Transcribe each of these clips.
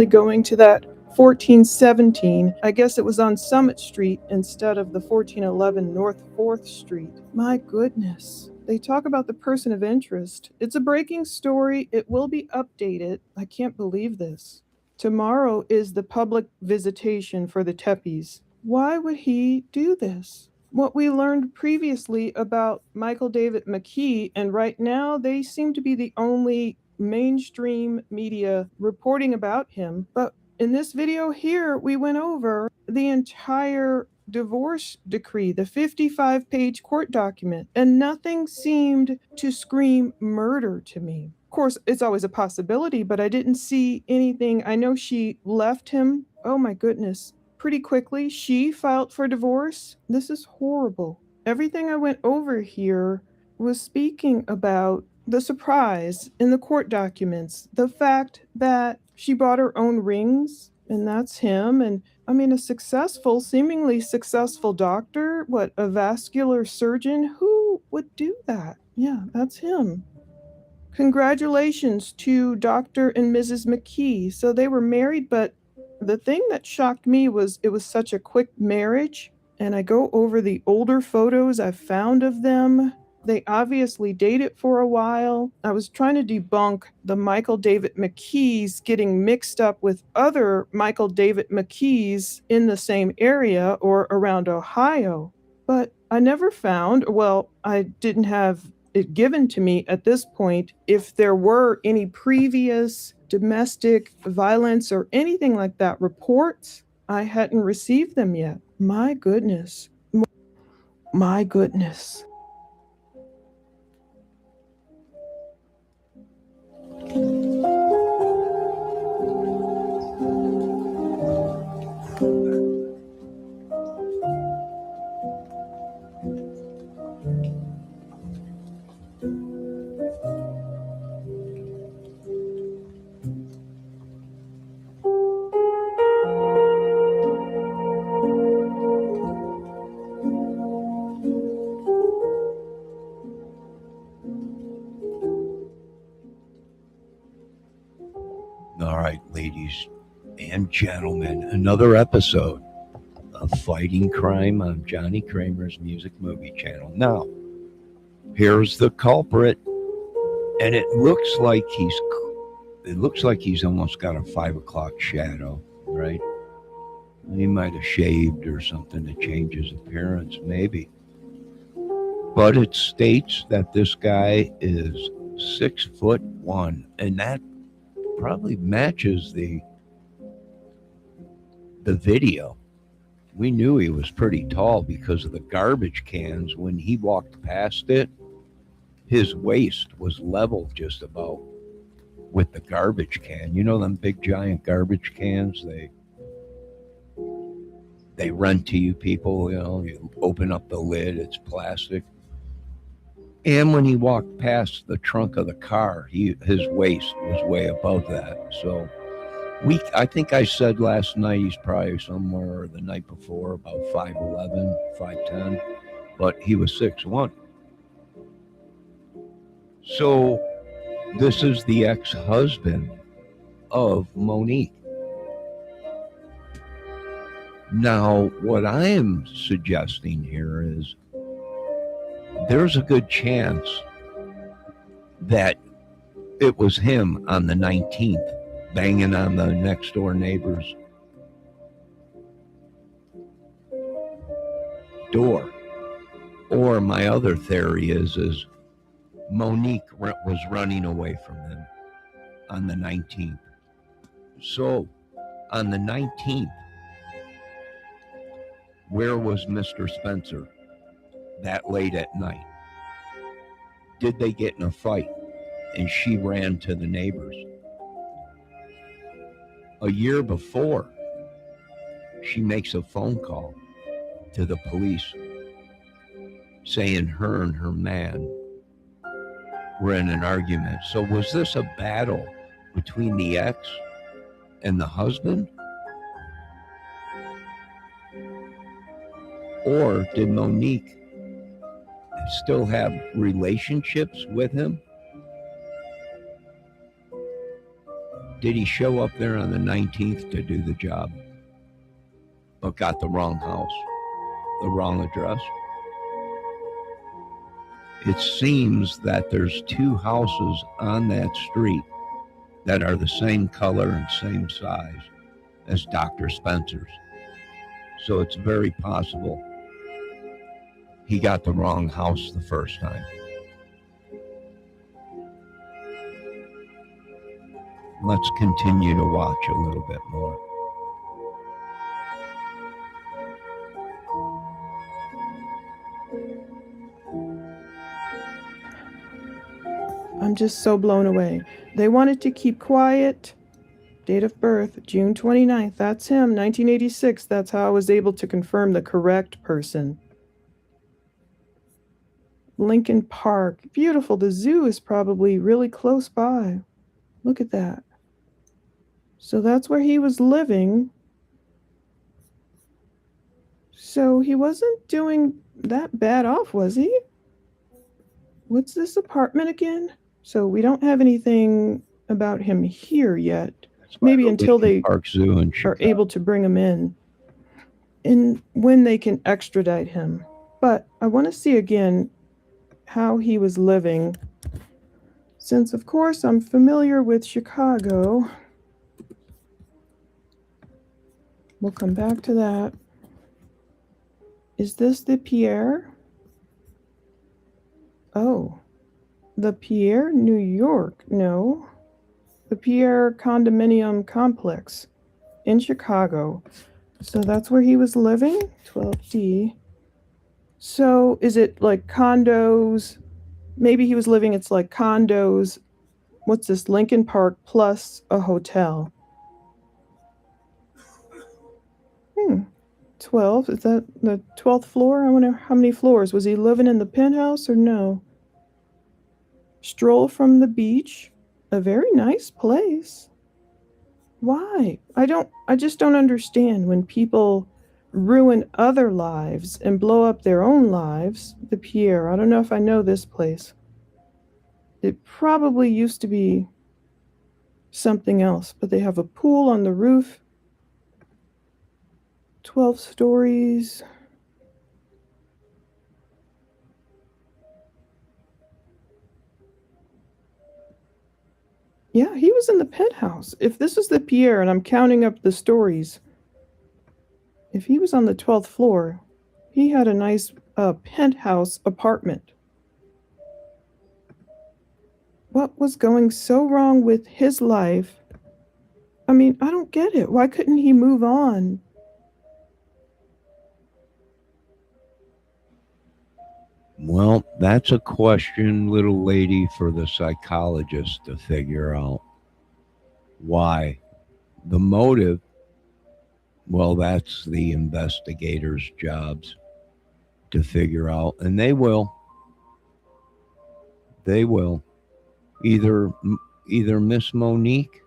Going to that 1417, I guess it was on Summit Street instead of the 1411 North 4th Street. My goodness. They talk about the person of interest. It's a breaking story. It will be updated. I can't believe this. Tomorrow is the public visitation for the Teppies. Why would he do this? What we learned previously about Michael David McKee, and right now they seem to be the only mainstream media reporting about him. But in this video here, we went over the entire divorce decree, the 55-page court document, and nothing seemed to scream murder to me. Of course, it's always a possibility, but I didn't see anything. I know she left him. Oh my goodness. Pretty quickly, she filed for divorce. This is horrible. Everything I went over here was speaking about the surprise in the court documents, the fact that she bought her own rings, and that's him. And I mean, a successful, seemingly successful doctor, what, a vascular surgeon? Who would do that? Yeah, that's him. Congratulations to Dr. and Mrs. McKee. So they were married, but the thing that shocked me was it was such a quick marriage. And I go over the older photos I've found of them. They obviously dated for a while. I was trying to debunk the Michael David McKees getting mixed up with other Michael David McKees in the same area or around Ohio. But I never found, well, I didn't have it given to me at this point if there were any previous domestic violence or anything like that reports. I hadn't received them yet. My goodness. My goodness. All right, ladies and gentlemen, another episode of Fighting Crime on Johnny Kramer's Music Movie Channel. Now, here's the culprit, and it looks like he's almost got a 5 o'clock shadow, right? He might have shaved or something to change his appearance, maybe. But it states that this guy is 6'1", and that probably matches the video. We knew he was pretty tall because of the garbage cans. When he walked past it, his waist was level just about with the garbage can. You know them big giant garbage cans they rent to you people, you know, you open up the lid, it's plastic. And when he walked past the trunk of the car, his waist was way above that. So I think I said last night he's probably somewhere the night before about 5'11", 5'10", but he was 6'1". So this is the ex-husband of Monique. Now, what I am suggesting here is there's a good chance that it was him on the 19th banging on the next door neighbor's door. Or my other theory is Monique was running away from him on the 19th. So, on the 19th, where was Mr. Spencer that late at night? Did they get in a fight and she ran to the neighbors? A year before, she makes a phone call to the police saying her and her man were in an argument. So was this a battle between the ex and the husband? Or did Monique still have relationships with him? Did he show up there on the 19th to do the job, but got the wrong house, the wrong address? It seems that there's two houses on that street that are the same color and same size as Dr. Spencer's. So it's very possible he got the wrong house the first time. Let's continue to watch a little bit more. I'm just so blown away. They wanted to keep quiet. Date of birth, June 29th. That's him, 1986. That's how I was able to confirm the correct person. Lincoln Park. Beautiful. The zoo is probably really close by. Look at that. So that's where he was living. So he wasn't doing that bad off, was he? What's this apartment again? So we don't have anything about him here yet. Maybe until they Park Zoo and are able to bring him in and when they can extradite him. But I want to see again how he was living, since of course I'm familiar with Chicago. We'll come back to that. Is this the Pierre? Oh, the Pierre, New York. No, the Pierre Condominium Complex in Chicago. So that's where he was living, 12D. So is it like condos? Maybe he was living, it's like condos. What's this, Lincoln Park plus a hotel? 12, is that the 12th floor? I wonder how many floors. Was he living in the penthouse or no? Stroll from the beach, a very nice place. Why? I just don't understand when people ruin other lives and blow up their own lives. The Pierre, I don't know if I know this place. It probably used to be something else, but they have a pool on the roof. 12 stories. Yeah, he was in the penthouse. If this is the Pierre and I'm counting up the stories, if he was on the 12th floor, he had a nice penthouse apartment. What was going so wrong with his life? I mean, I don't get it. Why couldn't he move on? Well, that's a question, little lady, for the psychologist to figure out. Why? The motive, well, that's the investigators' jobs to figure out, and they will. They will. Either Miss Monique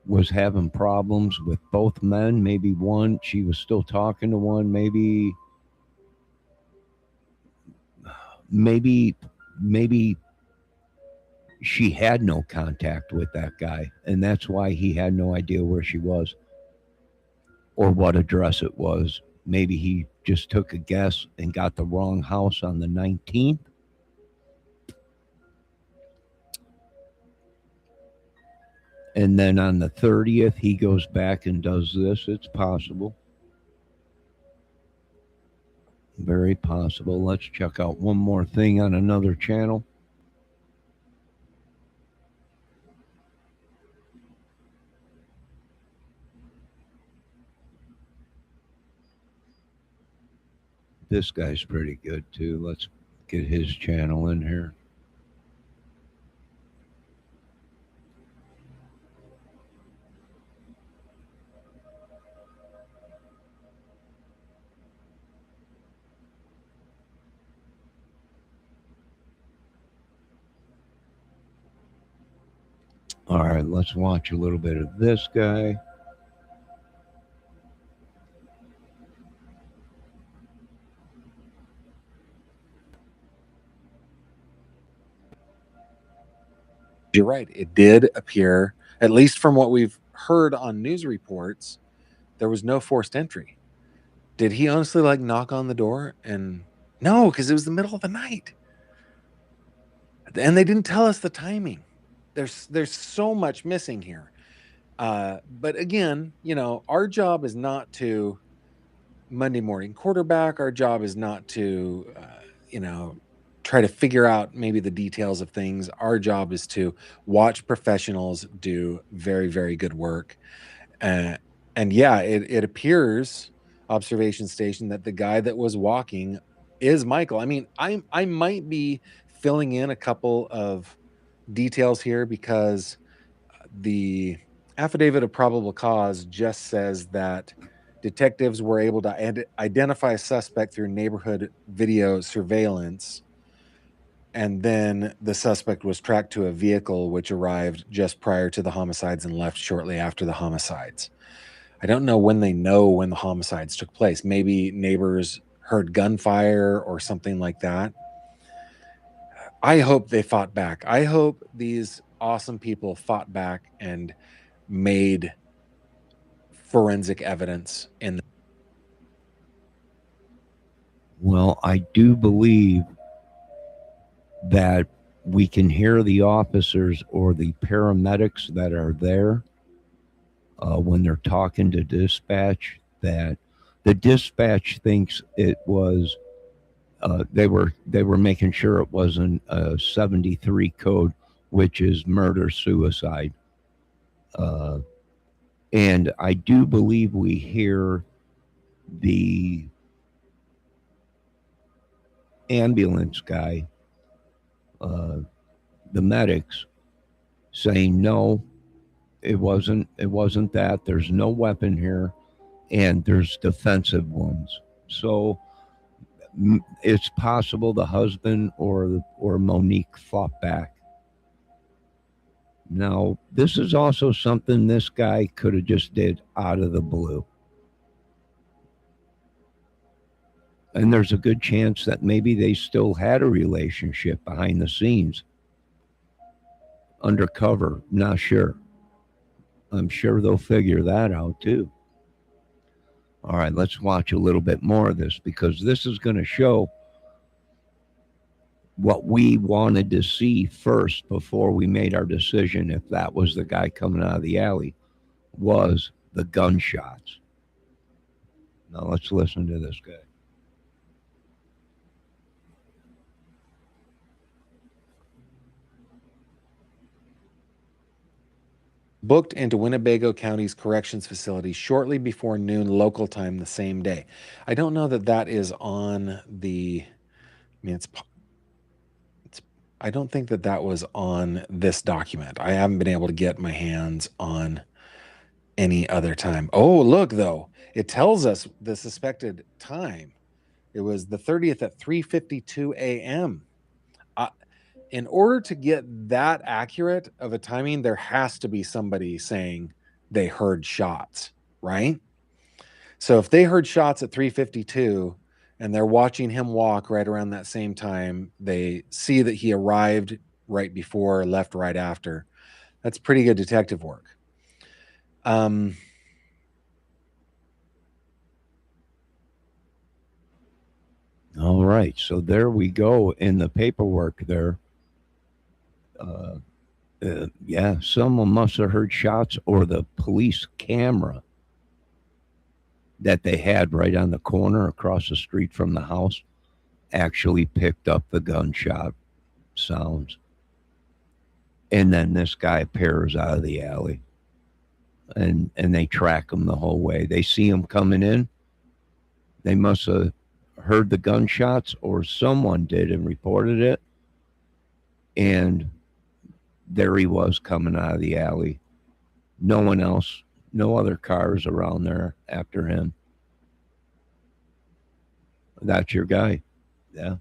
was having problems with both men, maybe one, she was still talking to one, maybe she had no contact with that guy, and that's why he had no idea where she was or what address it was. Maybe he just took a guess and got the wrong house on the 19th. And then on the 30th, he goes back and does this. It's possible. Very possible. Let's check out one more thing on another channel. This guy's pretty good too. Let's get his channel in here. All right, let's watch a little bit of this guy. You're right. It did appear, at least from what we've heard on news reports, there was no forced entry. Did he honestly like knock on the door? And no, because it was the middle of the night. And they didn't tell us the timing. There's so much missing here. But again, our job is not to Monday morning quarterback. Our job is not to, try to figure out maybe the details of things. Our job is to watch professionals do very, very good work. And yeah, it appears, observation station, that the guy that was walking is Michael. I mean, I might be filling in a couple of details here because the affidavit of probable cause just says that detectives were able to identify a suspect through neighborhood video surveillance, and then the suspect was tracked to a vehicle which arrived just prior to the homicides and left shortly after the homicides. I don't know when the homicides took place. Maybe neighbors heard gunfire or something like that. I hope they fought back. I hope these awesome people fought back and made forensic evidence in. Well, I do believe that we can hear the officers or the paramedics that are there when they're talking to dispatch, that the dispatch thinks it was they were making sure it wasn't a 73 code, which is murder suicide. And I do believe we hear the ambulance guy, the medics, saying no, it wasn't that. There's no weapon here, and there's defensive ones. So it's possible the husband or Monique fought back. Now, this is also something this guy could have just did out of the blue. And there's a good chance that maybe they still had a relationship behind the scenes. Undercover, not sure. I'm sure they'll figure that out too. All right, let's watch a little bit more of this, because this is going to show what we wanted to see first before we made our decision if that was the guy coming out of the alley, was the gunshots. Now let's listen to this guy. Booked into Winnebago County's corrections facility shortly before noon local time the same day. I don't know that is on the. I mean, I don't think that was on this document. I haven't been able to get my hands on any other time. Oh, look, though. It tells us the suspected time. It was the 30th at 3:52 a.m. In order to get that accurate of a timing, there has to be somebody saying they heard shots, right? So if they heard shots at 3:52 and they're watching him walk right around that same time, they see that he arrived right before, left right after. That's pretty good detective work. All right, so there we go in the paperwork there. Yeah, someone must have heard shots, or the police camera that they had right on the corner across the street from the house actually picked up the gunshot sounds. And then this guy appears out of the alley, and they track him the whole way. They see him coming in. They must have heard the gunshots, or someone did and reported it. And there he was coming out of the alley. No one else, no other cars around there after him. That's your guy. Yeah.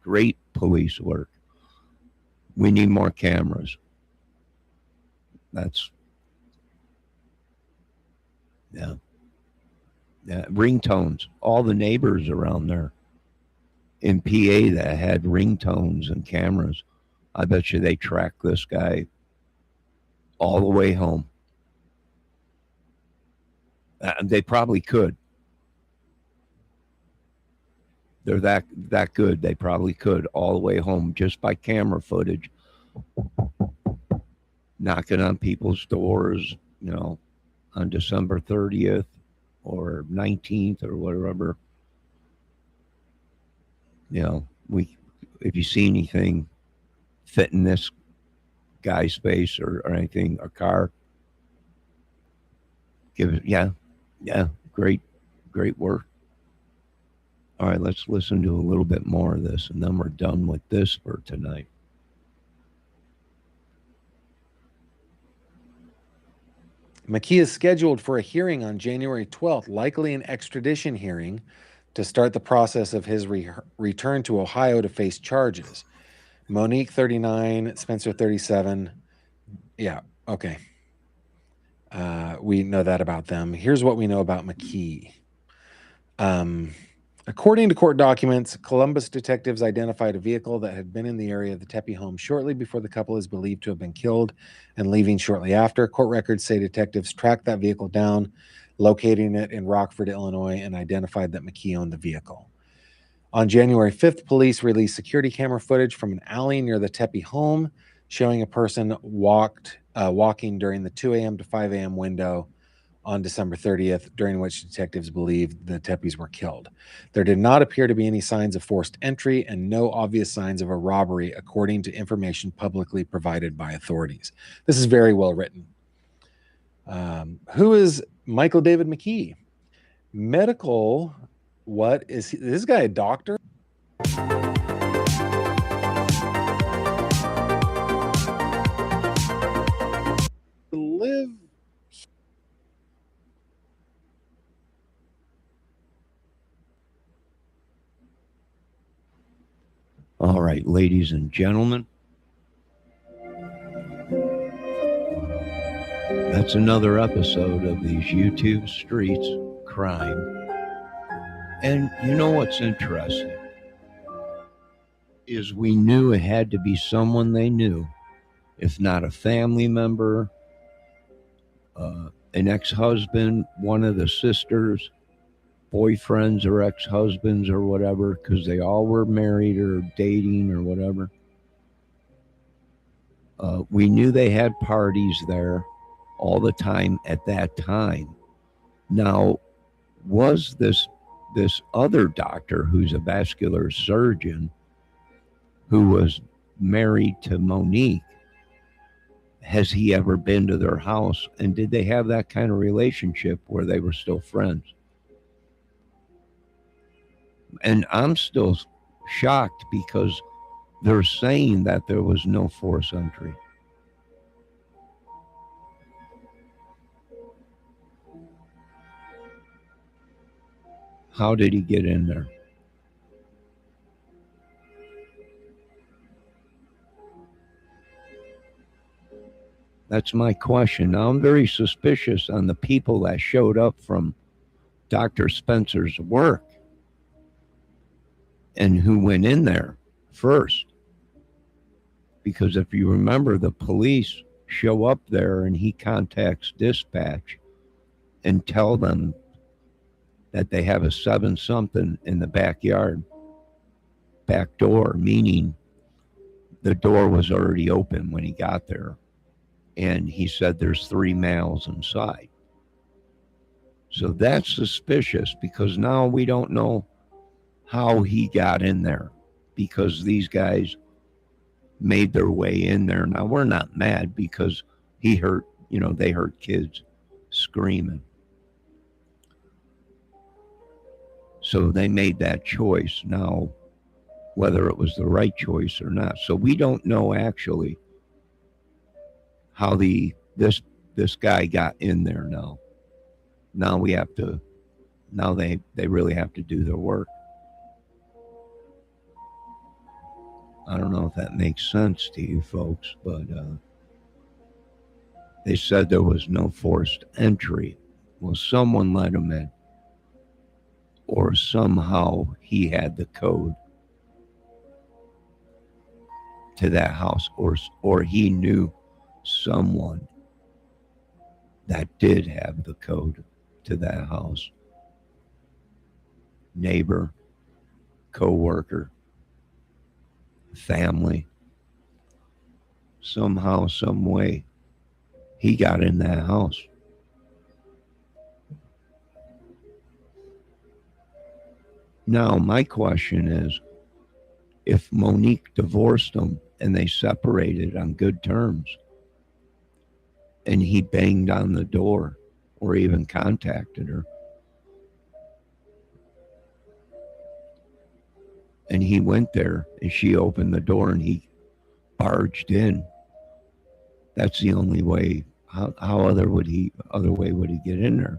Great police work. We need more cameras. That's, yeah. Yeah. Ringtones. All the neighbors around there in PA that had ringtones and cameras. I bet you they tracked this guy all the way home. They probably could. They're that good. They probably could all the way home just by camera footage, knocking on people's doors, on December 30th or 19th or whatever. If you see anything fit in this guy's space or anything, a car, give it, yeah, great work. All right, let's listen to a little bit more of this, and then we're done with this for tonight. McKee is scheduled for a hearing on January 12th, likely an extradition hearing, to start the process of his return to Ohio to face charges. Monique, 39, Spencer, 37. Yeah, okay. We know that about them. Here's what we know about McKee. According to court documents, Columbus detectives identified a vehicle that had been in the area of the Tepe home shortly before the couple is believed to have been killed and leaving shortly after. Court records say detectives tracked that vehicle down, locating it in Rockford, Illinois, and identified that McKee owned the vehicle. On January 5th, police released security camera footage from an alley near the Tepe home, showing a person walking during the 2 a.m. to 5 a.m. window on December 30th, during which detectives believed the Tepes were killed. There did not appear to be any signs of forced entry and no obvious signs of a robbery, according to information publicly provided by authorities. This is very well written. Who is Michael David McKee? Medical, what is he? Is this guy a doctor? Live. All right, ladies and gentlemen, that's another episode of these YouTube Streets Crime. And you know what's interesting is we knew it had to be someone they knew, if not a family member, an ex-husband, one of the sisters, boyfriends or ex-husbands or whatever, because they all were married or dating or whatever. We knew they had parties there all the time at that time. Now, was this other doctor who's a vascular surgeon who was married to Monique, has he ever been to their house? And did they have that kind of relationship where they were still friends? And I'm still shocked because they're saying that there was no forced entry. How did he get in there? That's my question. Now, I'm very suspicious on the people that showed up from Dr. Spencer's work and who went in there first. Because if you remember, the police show up there and he contacts dispatch and tell them that they have a 7-something in the backyard, back door, meaning the door was already open when he got there. And he said there's 3 males inside. So that's suspicious because now we don't know how he got in there because these guys made their way in there. Now we're not mad because he heard, they heard kids screaming. So they made that choice. Now, whether it was the right choice or not. So we don't know actually how this guy got in there now. Now we have to, now they really have to do their work. I don't know if that makes sense to you folks, but they said there was no forced entry. Well, someone let him in, or somehow he had the code to that house, or he knew someone that did have the code to that house. Neighbor, co-worker, family. Somehow, some way, he got in that house. Now, my question is, if Monique divorced him and they separated on good terms, and he banged on the door or even contacted her, and he went there and she opened the door and he barged in, that's the only way. How other way would he get in there?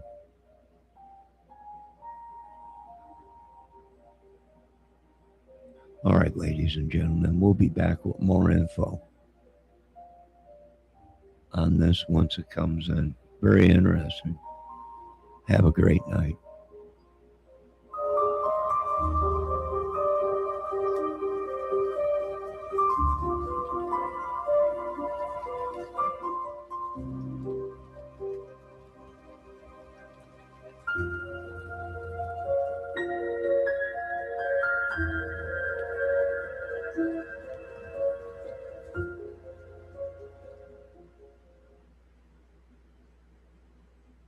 All right, ladies and gentlemen, we'll be back with more info on this once it comes in. Very interesting. Have a great night.